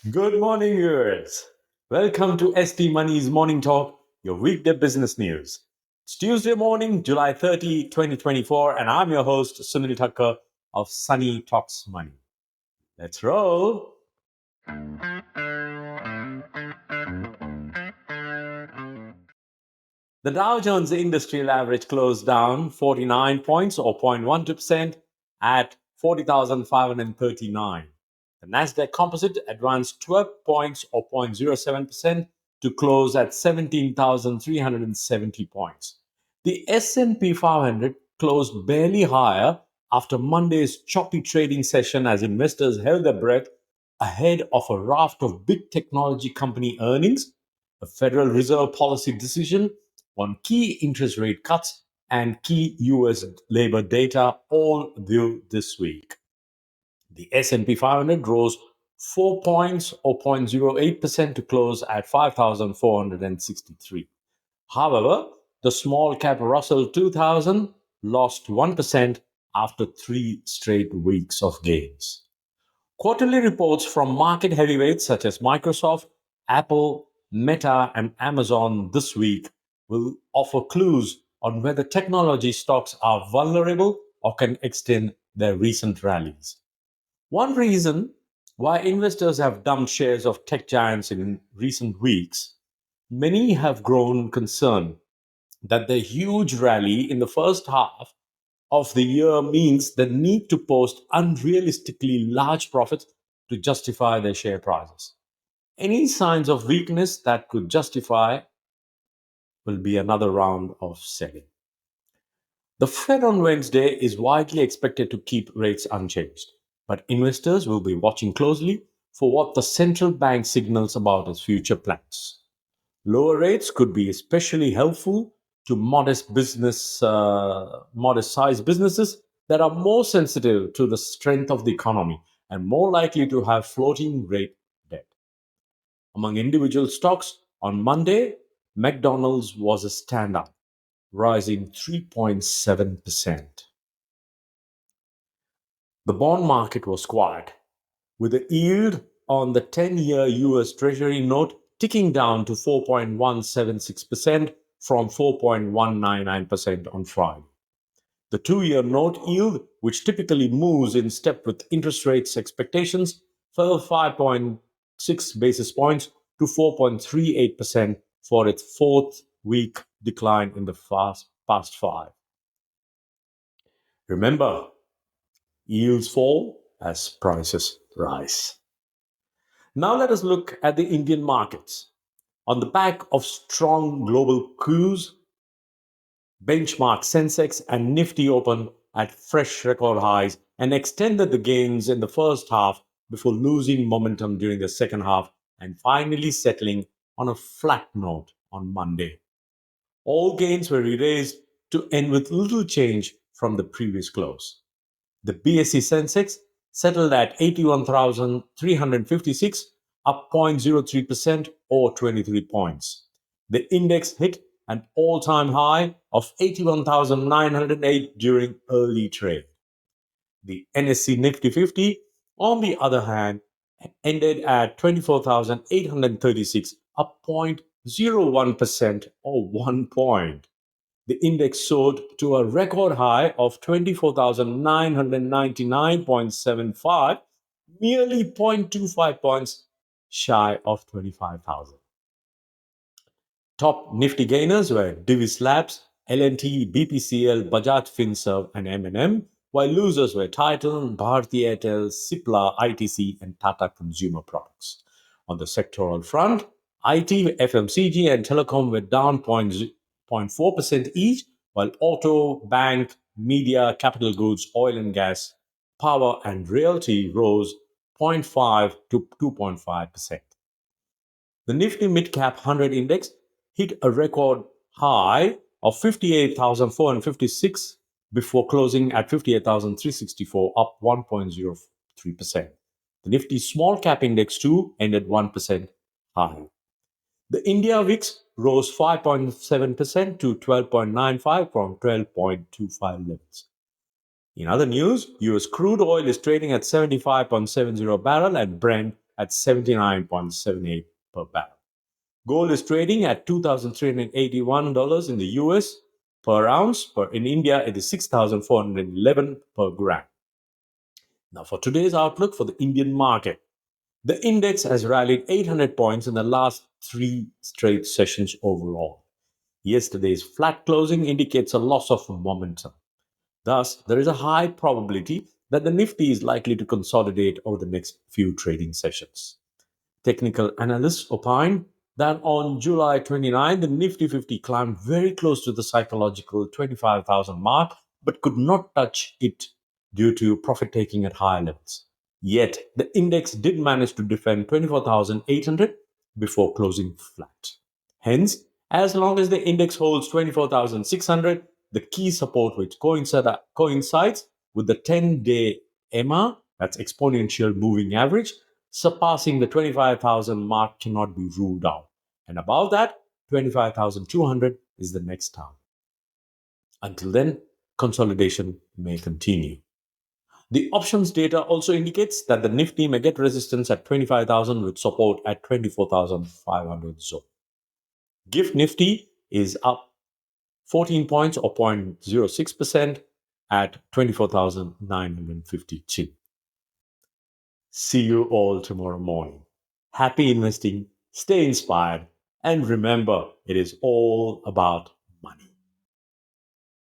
Good morning, viewers. Welcome to ST Money's Morning Talk, your weekday business news. It's Tuesday morning, July 30, 2024, and I'm your host, Sunil Thakker of Sunny Talks Money. Let's roll. The Dow Jones Industrial Average closed down 49 points or 0.12% at 40,539. The Nasdaq Composite advanced 12 points or 0.07% to close at 17,370 points. The S&P 500 closed barely higher after Monday's choppy trading session as investors held their breath ahead of a raft of big technology company earnings, a Federal Reserve policy decision on key interest rate cuts, and key US labor data all due this week. The S&P 500 rose 4 points or 0.08% to close at 5,463. However, the small cap Russell 2000 lost 1% after 3 straight weeks of gains. Quarterly reports from market heavyweights such as Microsoft, Apple, Meta, and Amazon this week will offer clues on whether technology stocks are vulnerable or can extend their recent rallies. One reason why investors have dumped shares of tech giants in recent weeks, many have grown concerned that the huge rally in the first half of the year means the need to post unrealistically large profits to justify their share prices. Any signs of weakness that could justify will be another round of selling. The Fed on Wednesday is widely expected to keep rates unchanged, but investors will be watching closely for what the central bank signals about its future plans. Lower rates could be especially helpful to modest-sized businesses that are more sensitive to the strength of the economy and more likely to have floating rate debt. Among individual stocks, on Monday, McDonald's was a standout, rising 3.7%. The bond market was quiet, with the yield on the 10-year US Treasury note ticking down to 4.176% from 4.199% on Friday. The 2-year note yield, which typically moves in step with interest rates expectations, fell 5.6 basis points to 4.38% for its fourth week decline in the past five. Remember, yields fall as prices rise. Now let us look at the Indian markets. On the back of strong global cues, benchmark Sensex and Nifty opened at fresh record highs and extended the gains in the first half before losing momentum during the second half and finally settling on a flat note on Monday. All gains were erased to end with little change from the previous close. The BSE Sensex settled at 81,356, up 0.03% or 23 points. The index hit an all-time high of 81,908 during early trade. The NSE Nifty 50, on the other hand, ended at 24,836, up 0.01% or 1 point. The index soared to a record high of 24,999.75, merely 0.25 points shy of 25,000. Top Nifty gainers were Divis Labs, L&T, BPCL, Bajaj Finserv, and M&M, while losers were Titan, Bharti Airtel, Cipla, ITC, and Tata Consumer Products. On the sectoral front, IT, FMCG, and telecom were down 0.4% each, while auto, bank, media, capital goods, oil and gas, power, and realty rose 0.5 to 2.5%. The Nifty Mid-Cap 100 Index hit a record high of 58,456 before closing at 58,364, up 1.03%. The Nifty Small Cap Index too ended 1% higher. The India VIX rose 5.7% to 12.95 from 12.25 levels. In other news, US crude oil is trading at 75.70 barrel and Brent at 79.78 per barrel. Gold is trading at $2,381 in the US per ounce. In India, it is 6,411 per gram. Now, for today's outlook for the Indian market, the index has rallied 800 points in the last three straight sessions overall. Yesterday's flat closing indicates a loss of momentum. Thus, there is a high probability that the Nifty is likely to consolidate over the next few trading sessions. Technical analysts opine that on July 29, the Nifty 50 climbed very close to the psychological 25,000 mark but could not touch it due to profit taking at higher levels. Yet, the index did manage to defend 24,800 before closing flat. Hence, as long as the index holds 24,600, the key support which coincides with the 10-day EMA, that's exponential moving average, surpassing the 25,000 mark cannot be ruled out. And above that, 25,200 is the next target. Until then, consolidation may continue. The options data also indicates that the Nifty may get resistance at 25,000 with support at 24,500 zone. GIFT Nifty is up 14 points or 0.06% at 24,952. See you all tomorrow morning. Happy investing, stay inspired, and remember, it is all about